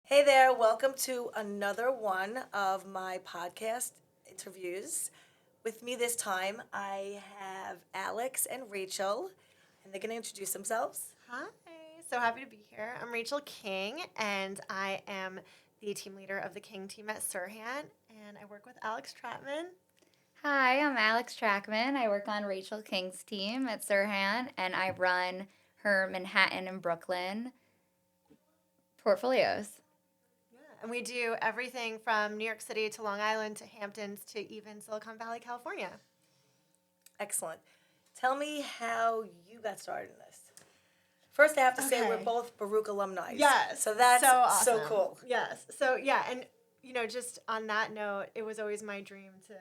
Hey there, welcome to another one of my podcast interviews. With me this time, I have Alex and Rachel, and they're going to introduce themselves. Hi, so happy to be here. I'm Rachel King, and I am the team leader of the King team at Serhant, and I work with Alix Trachtman. Hi, I'm Alix Trachtman. I work on Rachel King's team at Serhant, and I run her Manhattan and Brooklyn portfolios. Yeah, and we do everything from New York City to Long Island to Hamptons to even Silicon Valley, California. Excellent. Tell me how you got started in this. First, I have to say we're Okay. both Baruch alumni. Yes, So that's so awesome. cool. Yes, so yeah, and just on that note, it was always my dream to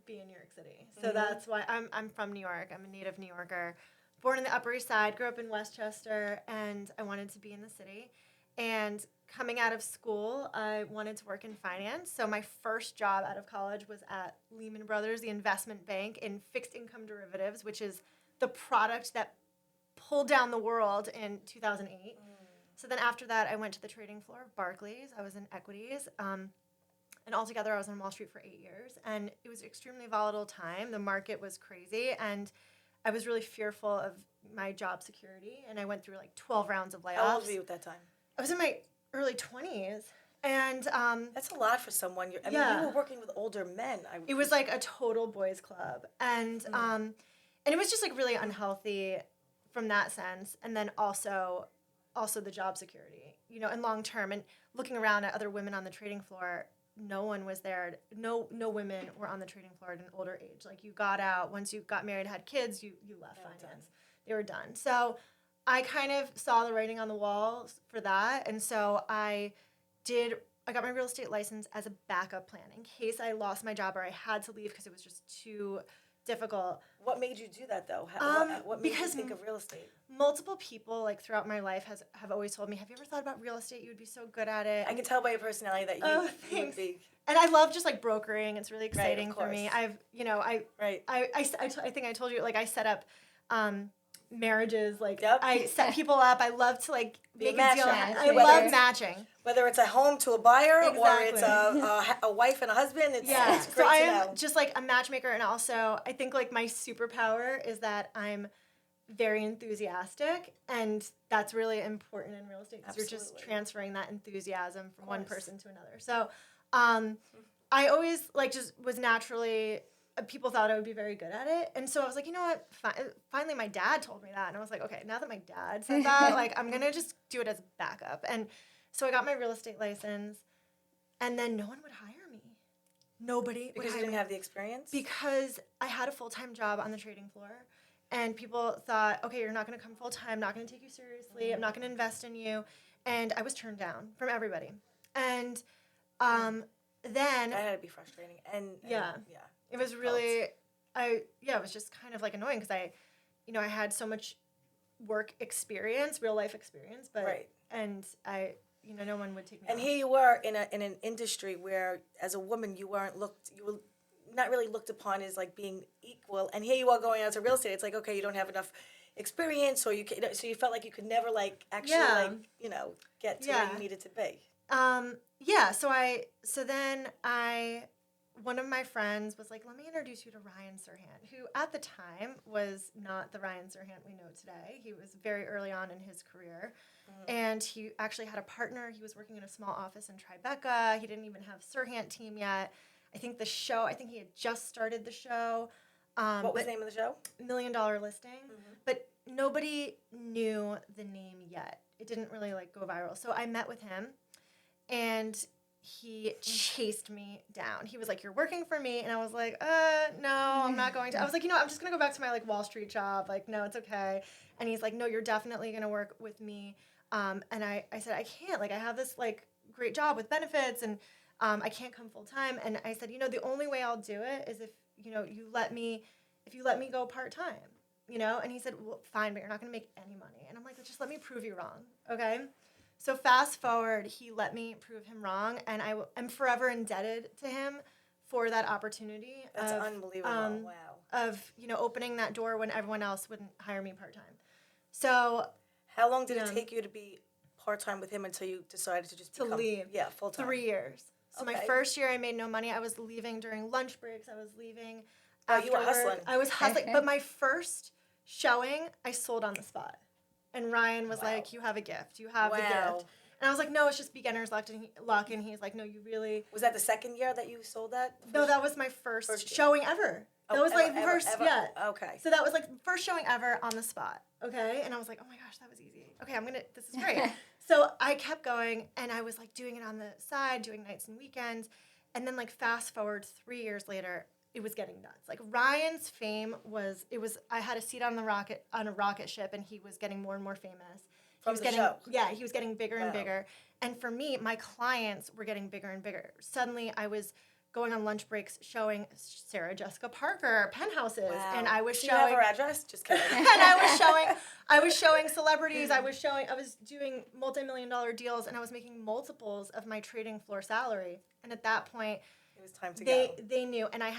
be in New York City. So that's why I'm from New York. I'm a native New Yorker, born in the Upper East Side, grew up in Westchester, and I wanted to be in the city. And coming out of school, I wanted to work in finance. So my first job out of college was at Lehman Brothers, the investment bank, in fixed income derivatives, which is the product that pulled down the world in 2008. So then after that, I went to the trading floor of Barclays. I was in equities. And altogether, I was on Wall Street for 8 years. And it was an extremely volatile time. The market was crazy. And I was really fearful of my job security. And I went through like 12 rounds of layoffs. How old were you at that time? I was in my early 20s. And That's a lot for someone. I mean, Yeah. you were working with older men. it was like a total boys club. And it was just like really unhealthy from that sense. And then also the job security, and long term. And looking around at other women on the trading floor, no one was there. No women were on the trading floor at an older age. Like you got out once you got married, had kids, you left finance. They were done. So I kind of saw the writing on the wall for that, and so I got my real estate license as a backup plan in case I lost my job or I had to leave because it was just too difficult. What made you do that, though? What made you Because think of real estate? multiple people like throughout my life have always told me, "Have you ever thought about real estate? You would be so good at it." I can tell by your personality that you would Thanks. be. And I love just like brokering. It's really exciting for me. course. I've Right. I think I told you, like, I set up marriages. Like, Yep. I set people up. I love to like Be a make a deal. matchmaker. I Whether love it's- matching. Whether it's a home to a buyer or it's Exactly. a wife and a husband, it's So great I to am know. just like a matchmaker, and also I think like my superpower is that I'm very enthusiastic, and that's really important in real estate because you're just Absolutely. transferring that enthusiasm from one course. person to another. So I always like just was naturally. People thought I would be very good at it, and so I was like, you know what? Finally, my dad told me that, and I was like, okay, now that my dad said that, like, I'm gonna just do it as backup. And so I got my real estate license, and then no one would hire me. Nobody Because would you hire didn't me have the experience? because I had a full-time job on the trading floor, and people thought, okay, you're not gonna come full-time, I'm not gonna take you seriously, I'm not gonna invest in you, and I was turned down from everybody. And then That had to be frustrating. And Yeah. yeah. it was really, it was just kind of like annoying because I had so much work experience, real life experience, but Right. and no one would take me. And on. here you were in an industry where, as a woman, you were not really looked upon as like being equal. And here you are going out to real estate. It's like, okay, you don't have enough experience, or so you felt like you could never like actually Yeah. get to where Yeah. you needed to be. So then one of my friends was like, let me introduce you to Ryan Serhant, who at the time was not the Ryan Serhant we know today. He was very early on in his career. And he actually had a partner. He was working in a small office in Tribeca. He didn't even have Serhant team yet. I think he had just started the show. What was the name of the show? $1 Million Listing. But nobody knew the name yet. It didn't really like go viral. So I met with him, and he chased me down. He was like, "You're working for me," and I was like, "No, I'm not going to." I was like, I'm just gonna go back to my like Wall Street job. Like, no, it's okay. And he's like, "No, you're definitely gonna work with me." And I said, "I can't. Like, I have this like great job with benefits, and I can't come full time." And I said, "The only way I'll do it is if you let me go part time." And he said, "Well, fine, but you're not gonna make any money." And I'm like, "Just let me prove you wrong, okay?" So fast forward, he let me prove him wrong, and I'm forever indebted to him for that opportunity. That's unbelievable. Wow. Of opening that door when everyone else wouldn't hire me part time. So How long did it take you to be part-time with him until you decided to just To become, leave. Yeah, full-time. 3 years. So my Okay. first year I made no money. I was leaving during lunch breaks. I was leaving Oh, after you were work. hustling. I was hustling. But my first showing, I sold on the spot. And Ryan was Wow. like, you have a gift. You have the Wow. gift. And I was like, no, it's just beginner's luck. And he's like, no, you really... Was that the second year that you sold that? No, that was my first First year. showing ever. Oh, That was ever, like the ever, first, ever? yeah. Okay. So that was like first showing ever on the spot. Okay. And I was like, oh my gosh, that was easy. Okay, this is great. So I kept going and I was like doing it on the side, doing nights and weekends. And then like fast forward 3 years later, it was getting nuts. Like Ryan's fame I had a seat on a rocket ship and he was getting more and more famous. From the show. Yeah, he was getting bigger and Wow. bigger. And for me, my clients were getting bigger and bigger. Suddenly I was going on lunch breaks showing Sarah Jessica Parker penthouses. Wow. And I was Do showing you have her address? Just kidding. and I was showing celebrities. I was doing multi-million-dollar deals, and I was making multiples of my trading floor salary. And at that point, It was time to go. they knew. And I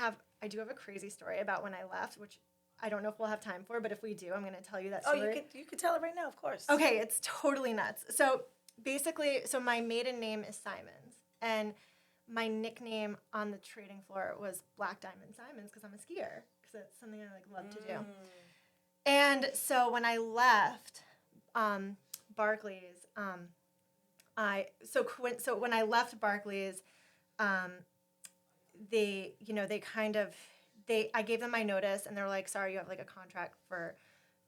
do have a crazy story about when I left, which I don't know if we'll have time for, but if we do, I'm going to tell you that Oh, story. you could tell it right now, of course. Okay, it's totally nuts. So basically, my maiden name is Simons, and my nickname on the trading floor was Black Diamond Simons because I'm a skier, because that's something I like love to do. And so when I left Barclays, when I left Barclays, I gave them my notice, and they're like, sorry, you have like a contract for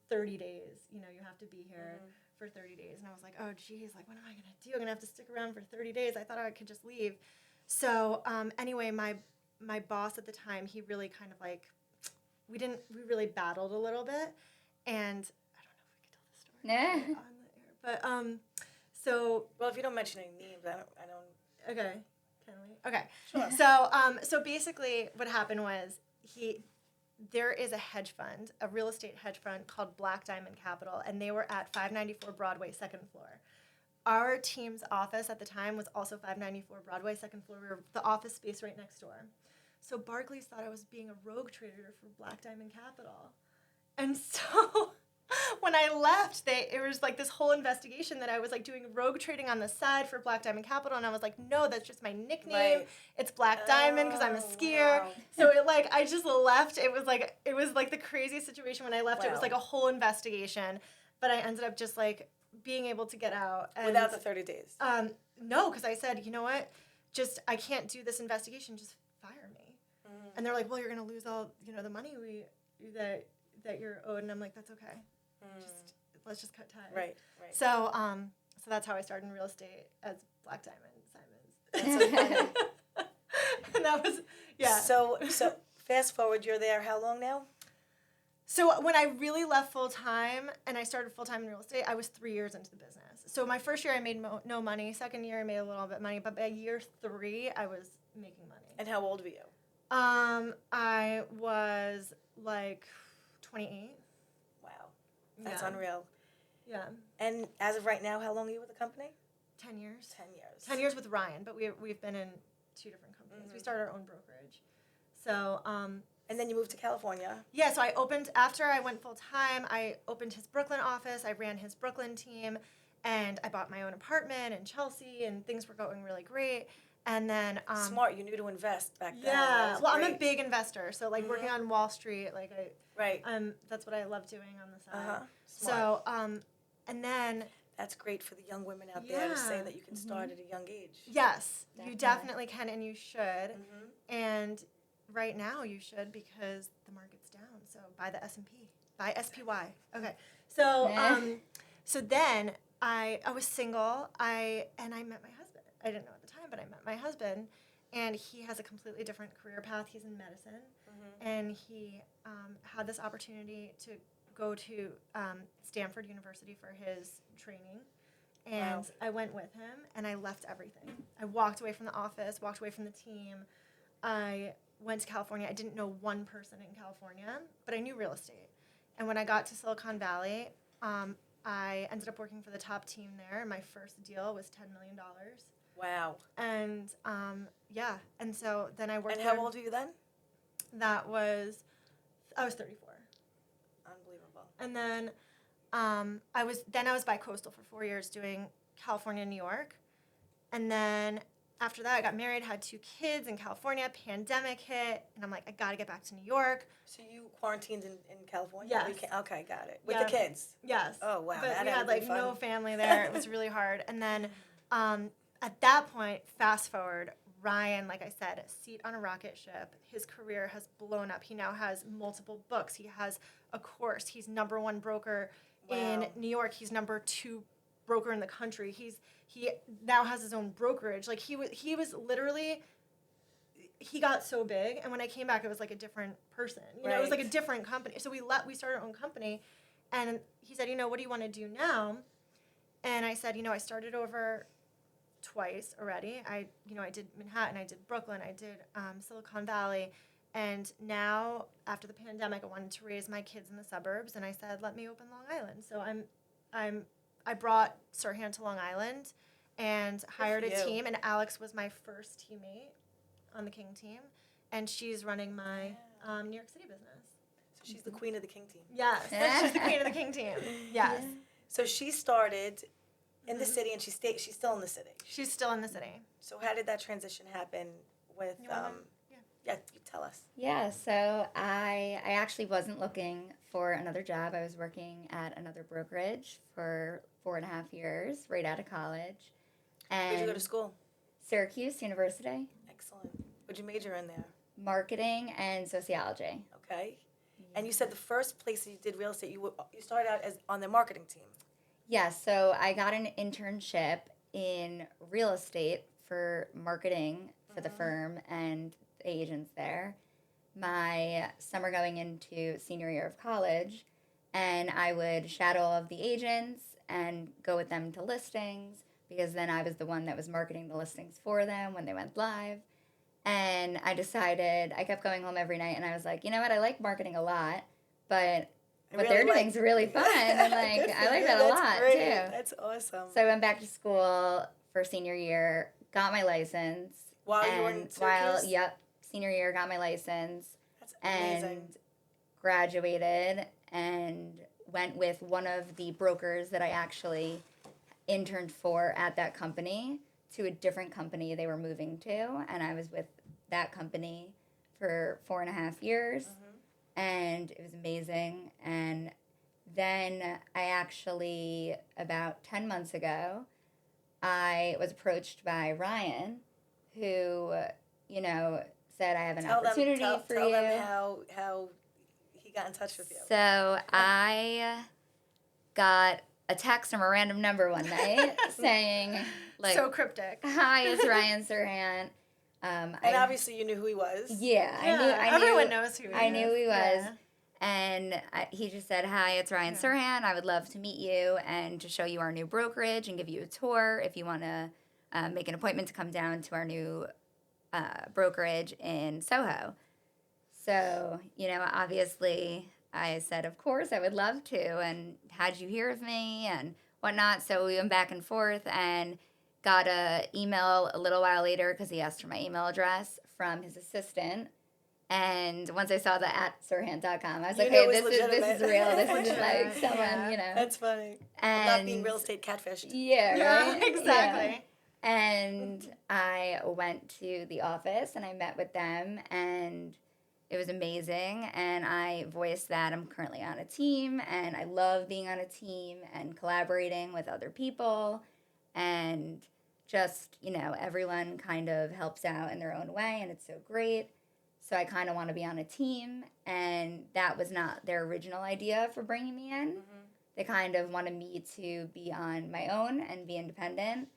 30 days. You have to be here for 30 days. And I was like, oh, geez, like, what am I going to do? I'm going to have to stick around for 30 days. I thought I could just leave. So anyway, my boss at the time, he really kind of like, we really battled a little bit. And I don't know if we could tell this story on the air. But so. Well, if you don't mention any names, I don't. Okay. Can we? Okay. Sure. So basically what happened was there is a hedge fund, a real estate hedge fund called Black Diamond Capital, and they were at 594 Broadway, second floor. Our team's office at the time was also 594 Broadway, second floor. We were the office space right next door. So Barclays thought I was being a rogue trader for Black Diamond Capital. And so when I left, it was like this whole investigation that I was like doing rogue trading on the side for Black Diamond Capital. And I was like, no, that's just my nickname. Right. It's Black Diamond because I'm a skier. Wow. So I just left. It was like the craziest situation when I left. It was Wow. like a whole investigation. But I ended up just like being able to get out. And, Without the 30 days. no, because I said, you know what? I can't do this investigation. Just fire me. And they're like, well, you're going to lose all, the money that you're owed. And I'm like, that's okay. Let's just cut ties. Right. So that's how I started in real estate as Black Diamond Simons. That's so funny. And that was, yeah. So fast forward, you're there how long now? So when I really left full-time and I started full-time in real estate, I was 3 years into the business. So my first year I made no money. Second year I made a little bit of money. But by year 3, I was making money. And how old were you? I was like 28. Wow. That's Yeah. unreal. Yeah. And as of right now, how long are you with the company? 10 years. 10 years. 10 years with Ryan, but we've been in 2 different companies. We started our own brokerage. So, And then you moved to California. yeah, so after I went full-time, I opened his Brooklyn office. I ran his Brooklyn team, and I bought my own apartment in Chelsea, and things were going really great. And then Smart. You knew to invest back then. yeah, That was well, I'm a great. big investor, so like working on Wall Street, like Right. that's what I love doing on the side. Smart. So and then That's great for the young women out there to say Yeah. that you can start at a young age. yes, you Definitely. definitely can, and you should. And right now you should, because the market's down. So buy the S&P, buy SPY. Okay. So so then I was single. I met my husband. I didn't know at the time, but I met my husband, and he has a completely different career path. He's in medicine, and he had this opportunity to go to Stanford University for his training. And Wow. I went with him, and I left everything. I walked away from the office, walked away from the team. I went to California. I didn't know one person in California, but I knew real estate. And when I got to Silicon Valley, I ended up working for the top team there. My first deal was $10 million. Wow. And yeah, and so then I worked And how there. old were you then? I was 34. Unbelievable. And then I was bi-coastal for 4 years doing California, New York. And then after that, I got married, had 2 kids in California. Pandemic hit, and I'm like, I gotta get back to New York. So you quarantined in California? Yes. Or you okay, got it. With Yeah. the kids? Yes. Oh, wow. But That we had had to be like fun. no family there. It was really hard. And then at that point, fast forward, Ryan, like I said, seat on a rocket ship. His career has blown up. He now has multiple books. He has a course. He's #1 broker in Wow. New York. He's #2 broker in the country. He now has his own brokerage. Like he was literally, he got so big, and when I came back, it was like a different person. You know, it was like a Right. different company. So we started our own company, and he said, what do you want to do now? And I said, I started over twice already. I did Manhattan, I did Brooklyn, I did Silicon Valley, and now after the pandemic, I wanted to raise my kids in the suburbs, and I said, let me open Long Island. So I brought Serhant to Long Island and hired a you. team, and Alix was my first teammate on the King team, and she's running my New York City business. So she's the queen of the King team. Yes, she's the queen of the King team. Yes. So she started in the city, and she's still in the city. She's still in the city. So how did that transition happen with, You wanna- yeah, you tell us. Yeah, so I actually wasn't looking for another job. I was working at another brokerage for 4.5 years, right out of college. And Where'd you go to school? Syracuse University, Excellent. What'd you major in there? marketing and sociology. Okay. And you said the first place that you did real estate, you started out as on the marketing team. Yes, so I got an internship in real estate for marketing for the firm and the agents there. My summer going into senior year of college, and I would shadow all of the agents and go with them to listings because then I was the one that was marketing the listings for them when they went live. And I decided, I kept going home every night and I was like, you know what, I like marketing a lot, but what they're doing is really fun. And like, Good I for like you. that a That's lot great. too. That's awesome. So I went back to school for senior year, got my license. While you were in Syracuse? Senior year, got my license That's amazing. and graduated and went with one of the brokers that I actually interned for at that company to a different company they were moving to. And I was with that company for 4.5 years. And it was amazing. And then I actually, about 10 months ago, I was approached by Ryan, who, said, I have an opportunity for tell you. them how he got in touch with you. So I got a text from a random number one night saying, like, So cryptic. hi, it's Ryan Serhant. And obviously you knew who he was. Yeah, I knew. Everyone knows who he is. I knew he was. Yeah. And he just said, hi, it's Ryan Serhant. I would love to meet you and to show you our new brokerage and give you a tour if you want to make an appointment to come down to our new brokerage in Soho. So, obviously I said, of course, I would love to. And how'd you hear of me and whatnot? So we went back and forth and got an email a little while later because he asked for my email address from his assistant. And once I saw the @serhant.com, I was You like, knew hey, it was this legitimate. is real. This For isn't sure. like someone, Yeah. That's funny. And Not being real estate catfished. Yeah, Yeah, right? exactly. Yeah. And I went to the office and I met with them and it was amazing. And I voiced that I'm currently on a team and I love being on a team and collaborating with other people and just, everyone kind of helps out in their own way and it's so great. So I kind of want to be on a team, and that was not their original idea for bringing me in. They kind of wanted me to be on my own and be independent.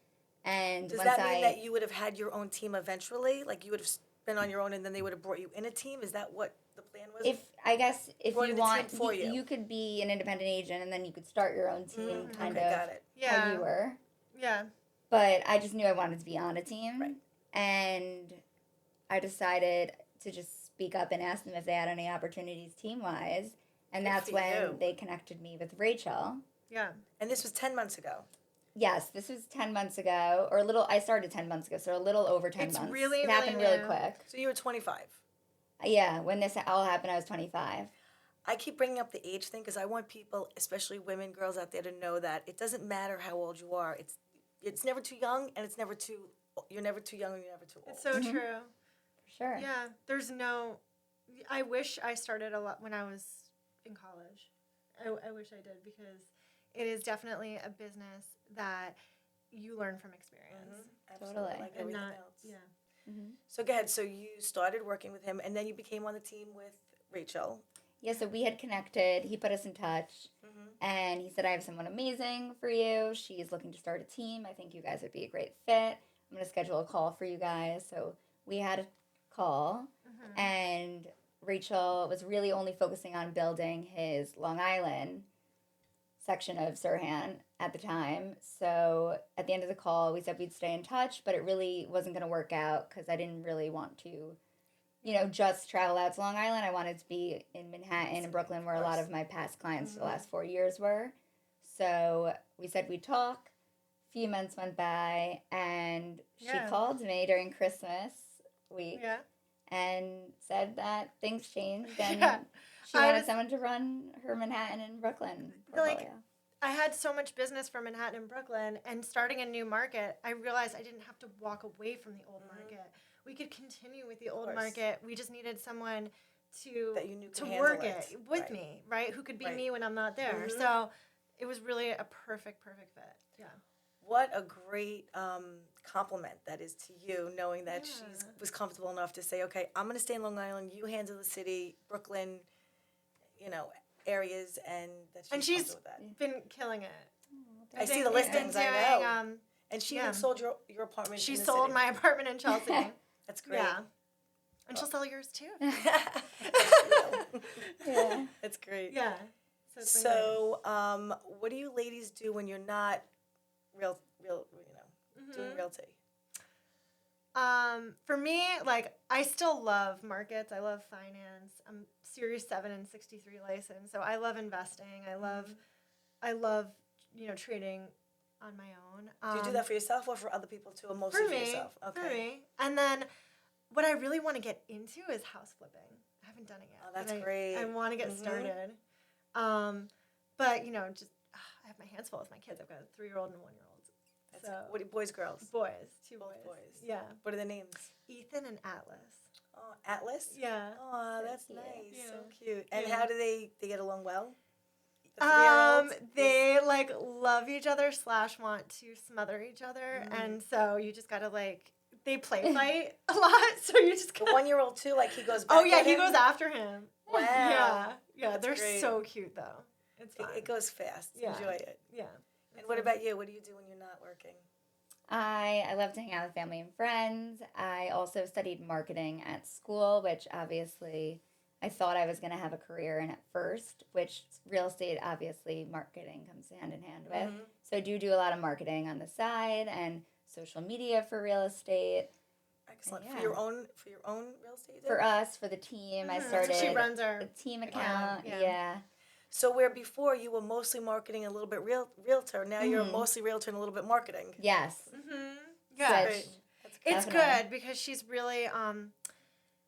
And Does once that mean that you would have had your own team eventually? Like you would have been on your own and then they would have brought you in a team? Is that what the plan was? if Brought you in the want, team for you. you could be an independent agent, and then you could start your own team, kind okay, of got it. how you were. Yeah. But I just knew I wanted to be on a team, Right. and I decided to just speak up and ask them if they had any opportunities team-wise, and Good that's for when you. they connected me with Rachel. Yeah. And this was 10 months ago. Yes, this was 10 months ago, or I started 10 months ago, so a little over 10 It's months. really, it really happened really new. quick. So you were 25. Yeah, when this all happened, I was 25. I keep bringing up the age thing because I want people, especially women, girls out there, to know that it doesn't matter how old you are. It's it's never too young, and it's never too. You're never too young, and you're never too old. It's so true. For sure. Yeah, there's no. I wish I started a lot when I was in college. I wish I did because it is definitely a business that you learn from experience. Absolutely, Totally. like And everything not, else. yeah. So go ahead. So you started working with him, and then you became on the team with Rachel. Yeah, so we had connected. He put us in touch, and he said, I have someone amazing for you. She's looking to start a team. I think you guys would be a great fit. I'm going to schedule a call for you guys. So we had a call, and Rachel was really only focusing on building his Long Island section of Serhant at the time. So at the end of the call, we said we'd stay in touch, but it really wasn't going to work out because I didn't really want to, just travel out to Long Island. I wanted to be in Manhattan and Brooklyn, where a lot of my past clients for the last 4 years were. So we said we'd talk. A few months went by, and she called me during Christmas week and said that things changed, and she wanted someone to run her Manhattan and Brooklyn portfolio. I had so much business for Manhattan and Brooklyn, and starting a new market, I realized I didn't have to walk away from the old market. We could continue with the old market. We just needed someone to work it with me, right? Who could be me when I'm not there. So it was really a perfect fit. Yeah. What a great compliment that is to you, knowing that she was comfortable enough to say, okay, I'm going to stay in Long Island, you handle the city, Brooklyn, areas, and that she's comfortable with that. Been killing it. I see the listings, I know. And she even sold your apartment She in the sold city. my apartment in Chelsea. That's great. Yeah. And she'll sell yours too. Yeah. That's great. Yeah. So, what do you ladies do when you're not doing realty? For me, I still love markets. I love finance. I'm Series 7 and 63 licensed, so I love investing. I love trading on my own. Do you do that for yourself or for other people too, or mostly for yourself? Okay. For me. And then what I really want to get into is house flipping. I haven't done it yet. Oh, that's great. I want to get started. But I have my hands full with my kids. I've got a 3-year-old and a 1-year-old. What boys, girls? Boys, 2 Both boys. boys. Yeah. What are their names? Ethan and Atlas. Oh, Atlas? Yeah. Oh, that's cute. nice. Yeah. So cute. And how do they get along well? The 3-year-olds? They love each other / want to smother each other, and so you just gotta they play fight a lot. So you just The 1-year-old too, he goes back. Oh yeah, at he him? goes after him. Wow. Yeah. That's They're great. so cute though. It's fun. It goes fast. Yeah. Enjoy it. Yeah. And what about you? What do you do when you're not working? I love to hang out with family and friends. I also studied marketing at school, which obviously I thought I was going to have a career in at first, which real estate, obviously, marketing comes hand in hand with. So I do a lot of marketing on the side and social media for real estate. Excellent. Yeah. For your own real estate? For us, for the team, I started She runs our a team account. Yeah. So where before you were mostly marketing, a little bit realtor, now you're mostly realtor and a little bit marketing. Yes. Yeah. Switch. It's Definitely. good because she's really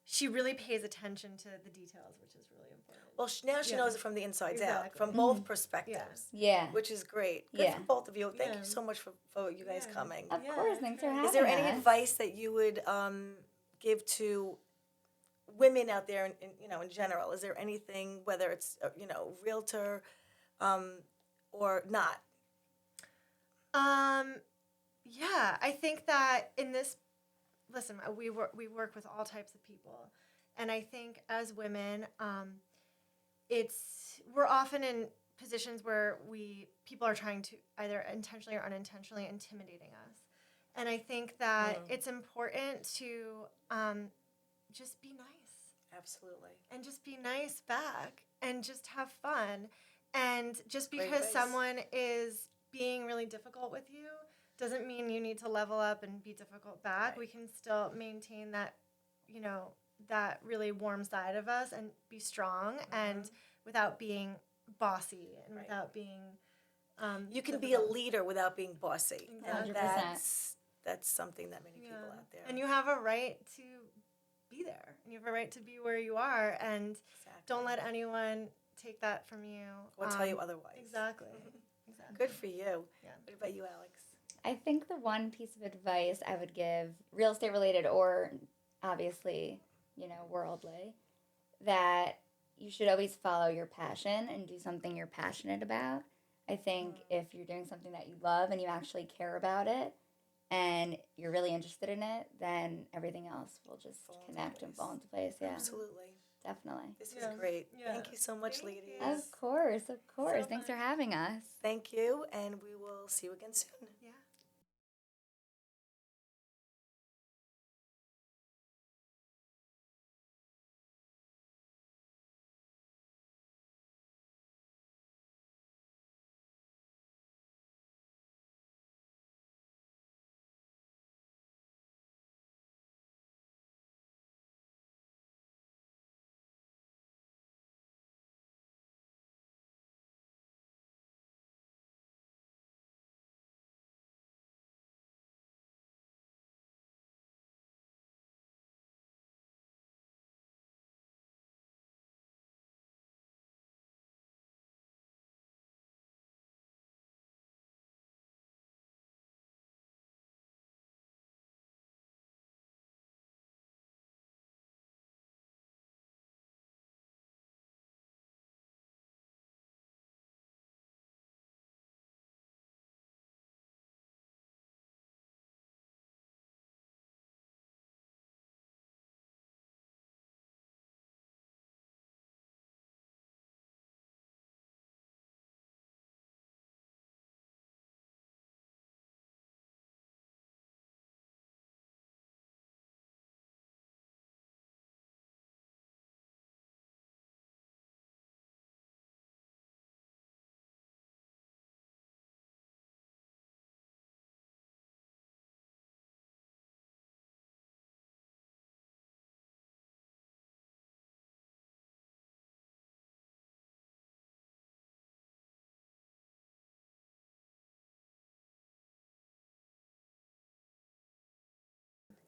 she really pays attention to the details, which is really important. Well, now she knows it from the insides out, Exactly. from both perspectives, Yeah. which is great. Good for both of you. Thank you Yeah. so much for you guys coming. Of course. Thanks for having Is there any us. advice that you would give to women out there, in general? Is there anything, whether it's realtor, or not? Yeah, I think that in this, listen, we work with all types of people, and I think as women, we're often in positions where people are trying to either intentionally or unintentionally intimidating us, and I think that it's important to just be nice. Absolutely. And just be nice back and just have fun. And just Great because advice. someone is being really difficult with you doesn't mean you need to level up and be difficult back. Right. We can still maintain that, that really warm side of us and be strong and without being bossy and without being You can be a leader without being bossy. Exactly. And 100%. that's something that many people out there. And you have a right to be there. And you have a right to be where you are. And don't let anyone take that from you. Or tell you otherwise. Exactly. Good for you. Yeah. What about you, Alix? I think the one piece of advice I would give, real estate related or obviously, worldly, that you should always follow your passion and do something you're passionate about. I think if you're doing something that you love and you actually care about it and you're really interested in it, then everything else will just connect and fall into place. Yeah, Absolutely. definitely. This was great. Yeah. Thank you so much, Thank ladies. you. Of course, of course. So Thanks for much. having us. Thank you, and we will see you again soon. Yeah.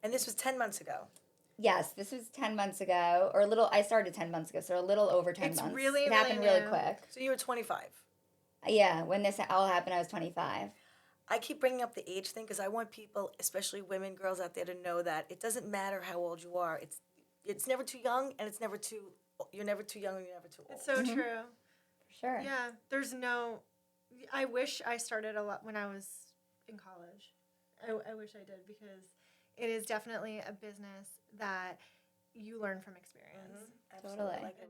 And this was 10 months ago. Yes, this was 10 months ago, or a little, I started 10 months ago, so a little over 10 It's months. really, it really happened really new. quick. So you were 25. Yeah, when this all happened, I was 25. I keep bringing up the age thing because I want people, especially women, girls out there, to know that it doesn't matter how old you are. It's never too young, and you're never too young, and you're never too old. It's so true. For sure. Yeah, there's no. I wish I started a lot when I was in college. I wish I did because it is definitely a business that you learn from experience. Absolutely. Totally. Like